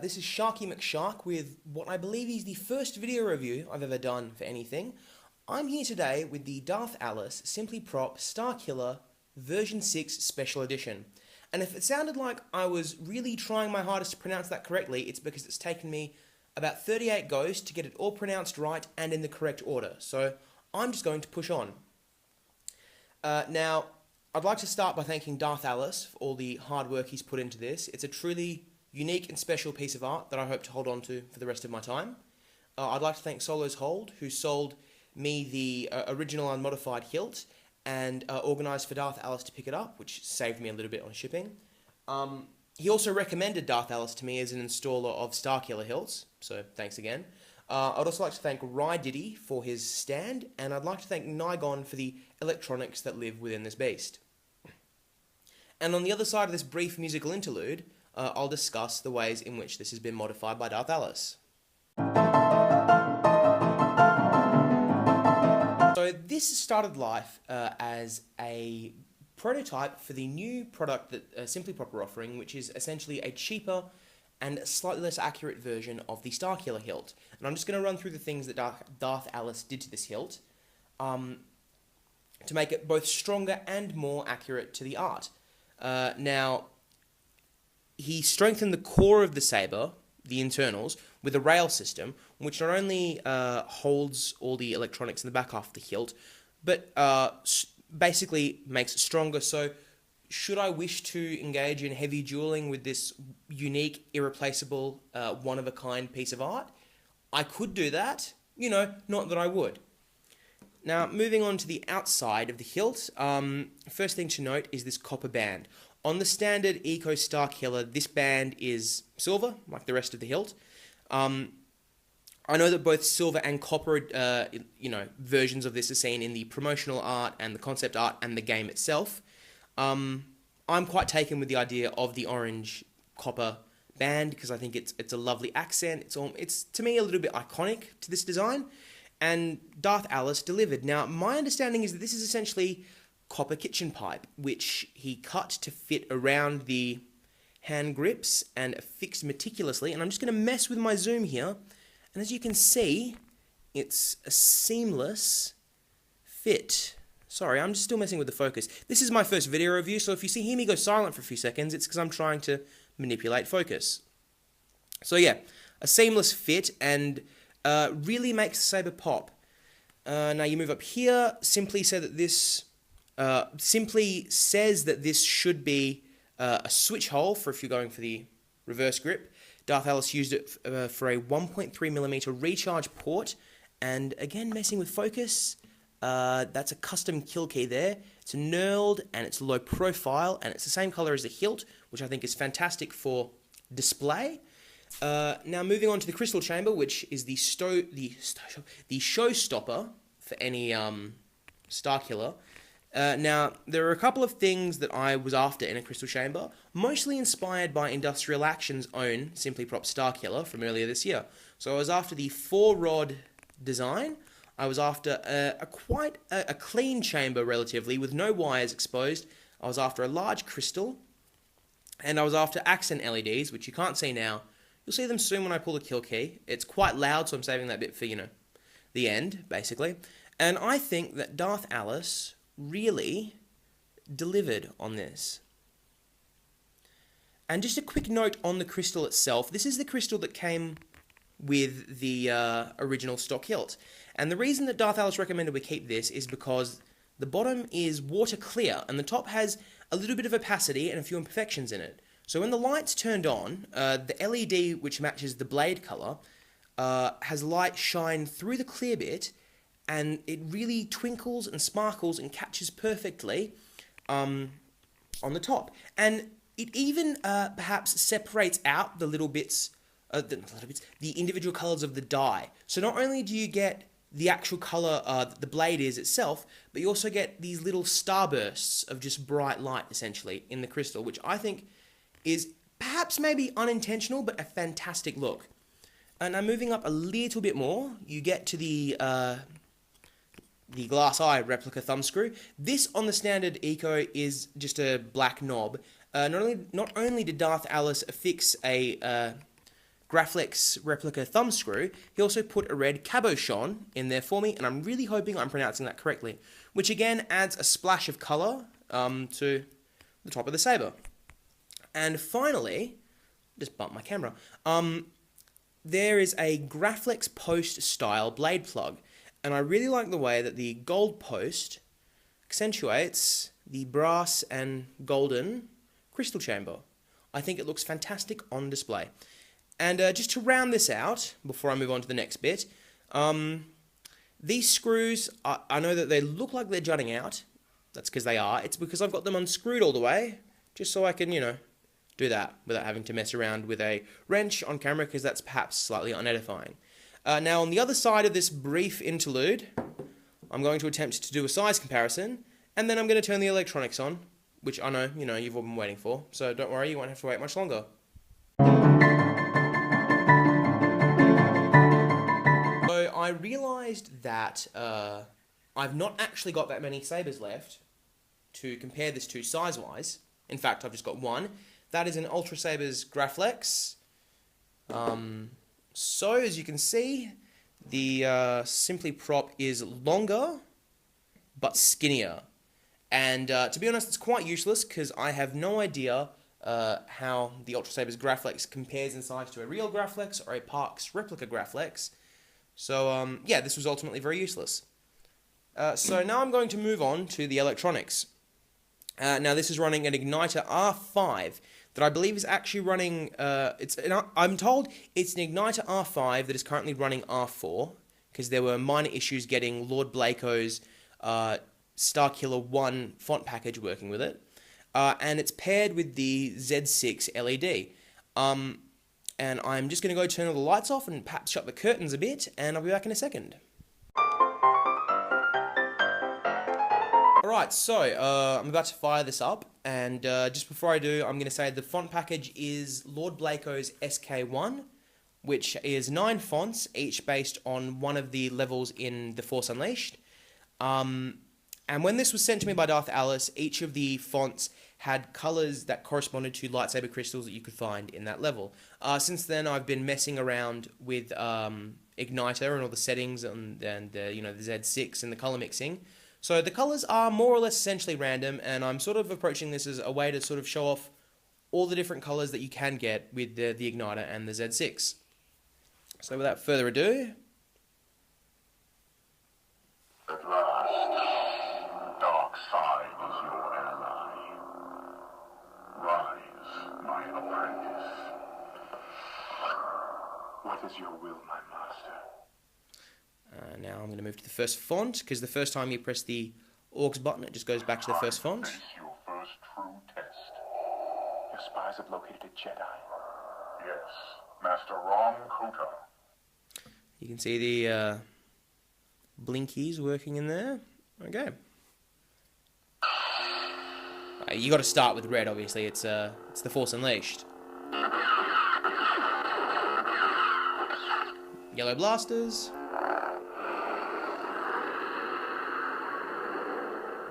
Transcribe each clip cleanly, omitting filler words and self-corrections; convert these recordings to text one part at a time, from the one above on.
This is Sharky McShark with what I believe is the first video review I've ever done for anything. I'm here today with the DarthAlice Simply Prop Starkiller version 6 Special Edition. And if it sounded like I was really trying my hardest to pronounce that correctly, it's because it's taken me about 38 goes to get it all pronounced right and in the correct order. So I'm just going to push on. Now, I'd like to start by thanking DarthAlice for all the hard work he's put into this. It's a truly unique and special piece of art that I hope to hold on to for the rest of my time. I'd like to thank Solo's Hold, who sold me the original unmodified hilt and organised for DarthAlice to pick it up, which saved me a little bit on shipping. He also recommended DarthAlice to me as an installer of Starkiller hilts, so thanks again. I'd also like to thank Rydiddy for his stand, and I'd like to thank Nigon for the electronics that live within this beast. And on the other side of this brief musical interlude, I'll discuss the ways in which this has been modified by DarthAlice. So this started life as a prototype for the new product that Simply Prop are offering, which is essentially a cheaper and slightly less accurate version of the Starkiller hilt. And I'm just going to run through the things that DarthAlice did to this hilt to make it both stronger and more accurate to the art. Now, he strengthened the core of the saber, the internals, with a rail system, which not only holds all the electronics in the back half of the hilt, but basically makes it stronger. So, should I wish to engage in heavy dueling with this unique, irreplaceable, one-of-a-kind piece of art, I could do that. You know, not that I would. Now, moving on to the outside of the hilt, first thing to note is this copper band. On the standard Eco Starkiller, this band is silver, like the rest of the hilt. I know that both silver and copper, versions of this are seen in the promotional art and the concept art and the game itself. I'm quite taken with the idea of the orange copper band because I think it's a lovely accent. It's to me a little bit iconic to this design, and DarthAlice delivered. Now, my understanding is that this is essentially copper kitchen pipe, which he cut to fit around the hand grips and fixed meticulously. And I'm just going to mess with my zoom here, and as you can see, it's a seamless fit. Sorry, I'm just still messing with the focus. This is my first video review, so if you hear me go silent for a few seconds, it's because I'm trying to manipulate focus. So yeah, a seamless fit and really makes the saber pop. Now you move up here, simply says that this should be a switch hole for if you're going for the reverse grip. DarthAlice used it for a 1.3mm recharge port, and again, messing with focus, that's a custom kill key there. It's knurled and it's low profile, and it's the same color as the hilt, which I think is fantastic for display. Now moving on to the crystal chamber, which is the showstopper for any Starkiller. Now, there are a couple of things that I was after in a crystal chamber, mostly inspired by Industrial Action's own Simply Prop Starkiller from earlier this year. So I was after the 4-rod design. I was after quite a clean chamber, relatively, with no wires exposed. I was after a large crystal, and I was after accent LEDs, which you can't see now. You'll see them soon when I pull the kill key. It's quite loud, so I'm saving that bit for, the end, basically. And I think that DarthAlice really delivered on this. And just a quick note on the crystal itself. This is the crystal that came with the original stock hilt. And the reason that DarthAlice recommended we keep this is because the bottom is water clear and the top has a little bit of opacity and a few imperfections in it. So when the light's turned on, the LED, which matches the blade color, has light shine through the clear bit, and it really twinkles and sparkles and catches perfectly on the top. And it even perhaps separates out the the individual colors of the die. So not only do you get the actual color that the blade is itself, but you also get these little starbursts of just bright light, essentially, in the crystal, which I think is perhaps maybe unintentional, but a fantastic look. And now moving up a little bit more, you get to the glass eye replica thumbscrew. This on the standard Eco is just a black knob. Not only did DarthAlice affix a Graflex replica thumb screw, he also put a red cabochon in there for me, and I'm really hoping I'm pronouncing that correctly, which again adds a splash of colour to the top of the saber. And finally, just bump my camera, there is a Graflex post style blade plug, and I really like the way that the gold post accentuates the brass and golden crystal chamber. I think it looks fantastic on display. And just to round this out, before I move on to the next bit, these screws, I know that they look like they're jutting out. That's because they are. It's because I've got them unscrewed all the way, just so I can, do that without having to mess around with a wrench on camera, because that's perhaps slightly unedifying. Now, on the other side of this brief interlude, I'm going to attempt to do a size comparison, and then I'm going to turn the electronics on, which I know, you've all been waiting for, so don't worry, you won't have to wait much longer. So I realised that I've not actually got that many sabers left to compare this to size-wise. In fact, I've just got one. That is an Ultra Sabers Graflex. So, as you can see, the Simply Prop is longer, but skinnier. And to be honest, it's quite useless, because I have no idea how the Ultra Sabers Graflex compares in size to a real Graflex or a Parks replica Graflex. So, yeah, this was ultimately very useless. So now I'm going to move on to the electronics. Now, this is running an Igniter R5 that I believe is actually running, I'm told it's an Igniter R5 that is currently running R4, because there were minor issues getting Lord Blako's Starkiller 1 font package working with it, and it's paired with the Z6 LED. And I'm just going to go turn all the lights off and perhaps shut the curtains a bit, and I'll be back in a second. Alright, so I'm about to fire this up, and just before I do, I'm going to say the font package is Lord Blako's SK1, which is 9 fonts, each based on one of the levels in The Force Unleashed. And when this was sent to me by DarthAlice, each of the fonts had colours that corresponded to lightsaber crystals that you could find in that level. Since then, I've been messing around with Igniter and all the settings and the Z6 and the colour mixing. So the colours are more or less essentially random, and I'm sort of approaching this as a way to sort of show off all the different colours that you can get with the Igniter and the Z6. So without further ado... At last, the dark side is your ally. Rise, my apprentice. What is your will, my master? Now I'm going to move to the first font, because the first time you press the AUX button, it just goes back to the first font. Face your first true test. Your spies have located a Jedi. Yes, Master Rom Kota. You can see the blinkies working in there. Okay. You got to start with red, obviously. It's the Force Unleashed. Yellow blasters.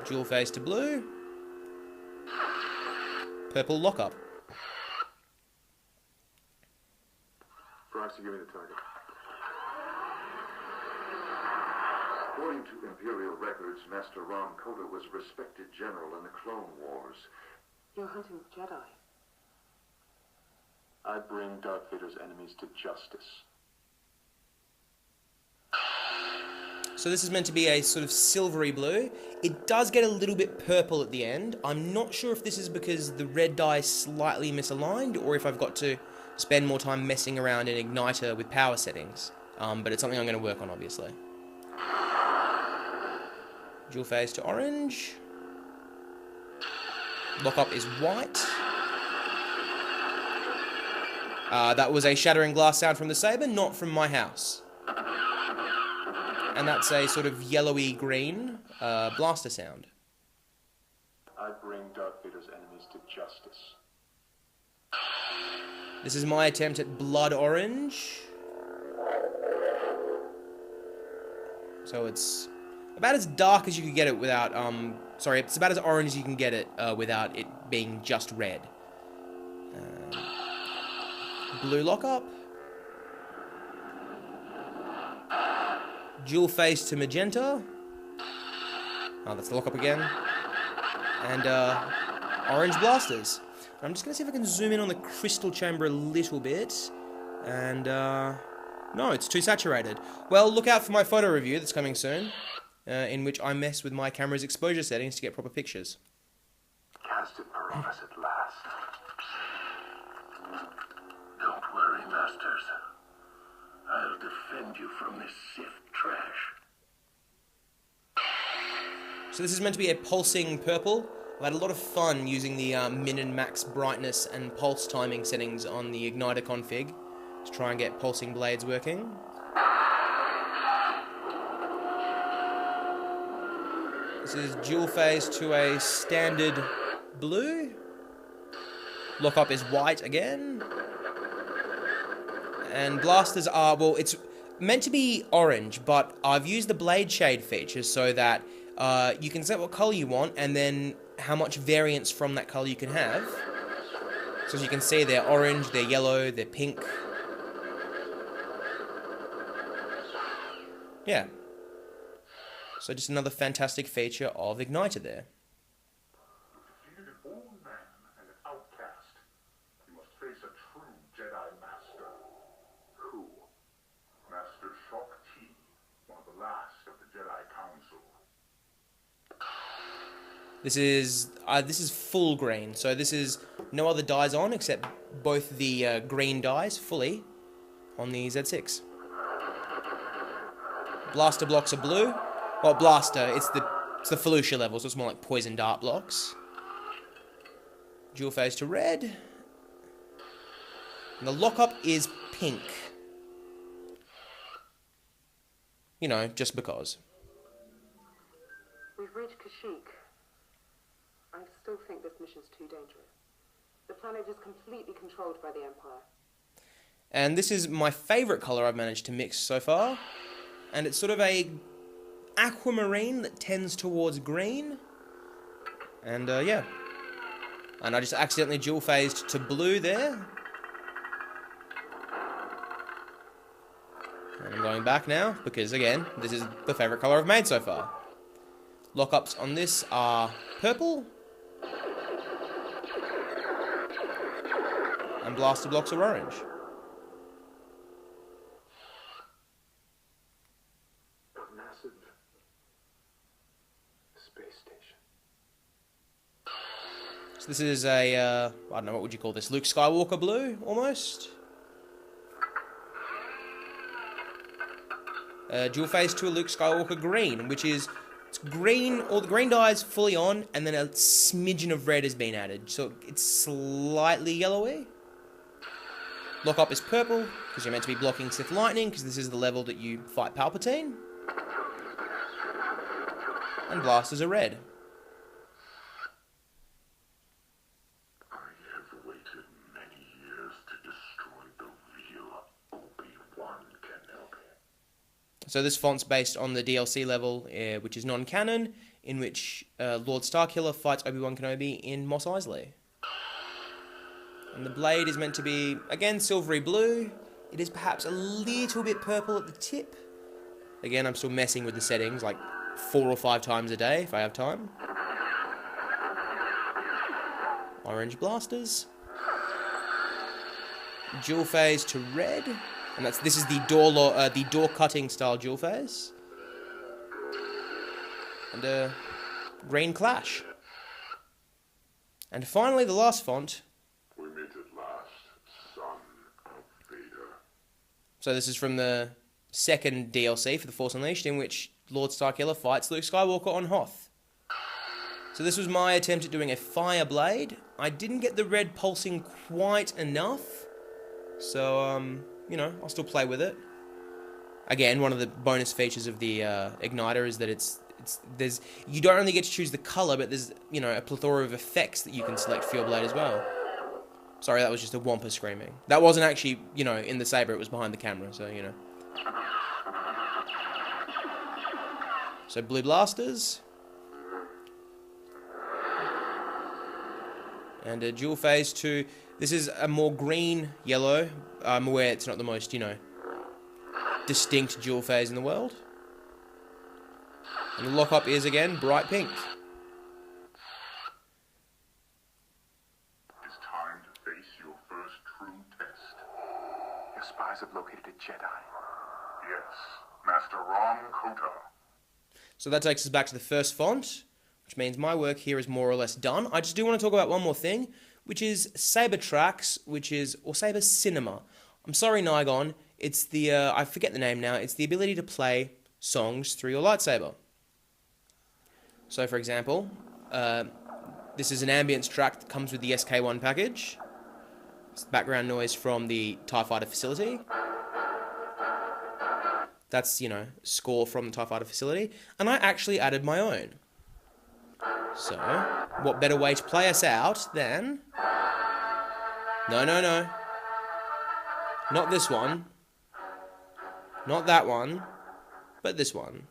Dual phase to blue. Purple lockup. Proxy, give me the target. According to Imperial records, Master Rom Kota was a respected general in the Clone Wars. You're hunting Jedi. I bring Darth Vader's enemies to justice. So this is meant to be a sort of silvery blue. It does get a little bit purple at the end. I'm not sure if this is because the red dye is slightly misaligned, or if I've got to spend more time messing around in Igniter with power settings. But it's something I'm going to work on, obviously. Dual phase to orange. Lockup is white. That was a shattering glass sound from the saber, not from my house. And that's a sort of yellowy green blaster sound. I bring Darth Vader's enemies to justice. This is my attempt at blood orange. So it's about as dark as you could get it without, sorry, it's about as orange as you can get it without it being just red. Blue lockup. Dual phase to magenta. Oh, that's the lockup again. And orange blasters. I'm just going to see if I can zoom in on the crystal chamber a little bit. And no, it's too saturated. Well, look out for my photo review that's coming soon, in which I mess with my camera's exposure settings to get proper pictures. Cast it for us at last. Don't worry, Masters. I'll defend you from this Sith trash. So this is meant to be a pulsing purple. I've had a lot of fun using the min and max brightness and pulse timing settings on the igniter config to try and get pulsing blades working. This is dual phase to a standard blue. Lockup is white again. And blasters are, well, it's meant to be orange, but I've used the blade shade feature so that you can set what color you want and then how much variance from that color you can have. So as you can see, they're orange, they're yellow, they're pink. Yeah. So just another fantastic feature of Igniter there. You defeated an old man and an outcast. You must face a true Jedi Master. Who? Master Shok-Ti, one of the last of the Jedi Council. This is full green, so this is no other dyes on except both the green dyes fully on the Z6. Blaster blocks are blue. Well, blaster, it's the Felucia level, so it's more like poison dart blocks. Dual phase to red. And the lockup is pink. You know, just because. We've reached Kashyyyk. I still think this mission's too dangerous. The planet is completely controlled by the Empire. And this is my favourite colour I've managed to mix so far. And it's sort of a aquamarine that tends towards green. And yeah. And I just accidentally dual phased to blue there. And I'm going back now because again, this is the favourite colour I've made so far. Lockups on this are purple. And blaster blocks are orange. A massive space station. So this is a, I don't know, what would you call this? Luke Skywalker blue, almost? Dual phase to a Luke Skywalker green, which is, it's green, all the green dye is fully on, and then a smidgen of red has been added. So it's slightly yellowy. Lockup is purple, because you're meant to be blocking Sith Lightning, because this is the level that you fight Palpatine. And blasters are red. I have waited many years to destroy the real Obi-Wan Kenobi. So this font's based on the DLC level, which is non-canon, in which Lord Starkiller fights Obi-Wan Kenobi in Mos Eisley. And the blade is meant to be, again, silvery blue. It is perhaps a little bit purple at the tip. Again, I'm still messing with the settings, like 4 or 5 times a day, if I have time. Orange blasters. Dual phase to red. And this is the door cutting style dual phase. And green clash. And finally, the last font. We meet at last, son of Vader. So this is from the second DLC for The Force Unleashed, in which Lord Starkiller fights Luke Skywalker on Hoth. So this was my attempt at doing a fire blade. I didn't get the red pulsing quite enough. So, you know, I'll still play with it. Again, one of the bonus features of the Igniter is that you don't only get to choose the colour, but there's, you know, a plethora of effects that you can select for your blade as well. Sorry, that was just a Wampa screaming. That wasn't actually, you know, in the saber, it was behind the camera, so, you know. So, blue blasters. And a dual phase to, this is a more green-yellow. I'm aware it's not the most, you know, distinct dual phase in the world. And the lock-up is, again, bright pink. It's time to face your first true test. Your spies have located a Jedi. Yes, Master Ron Kota. So that takes us back to the first font, which means my work here is more or less done. I just do want to talk about one more thing, which is Saber Tracks, or Saber Cinema. I'm sorry, Nigon, it's the, I forget the name now, it's the ability to play songs through your lightsaber. So, for example, this is an ambience track that comes with the SK1 package. It's background noise from the TIE Fighter facility. That's, score from the TIE Fighter facility. And I actually added my own. So, what better way to play us out than... No. Not this one. Not that one. But this one.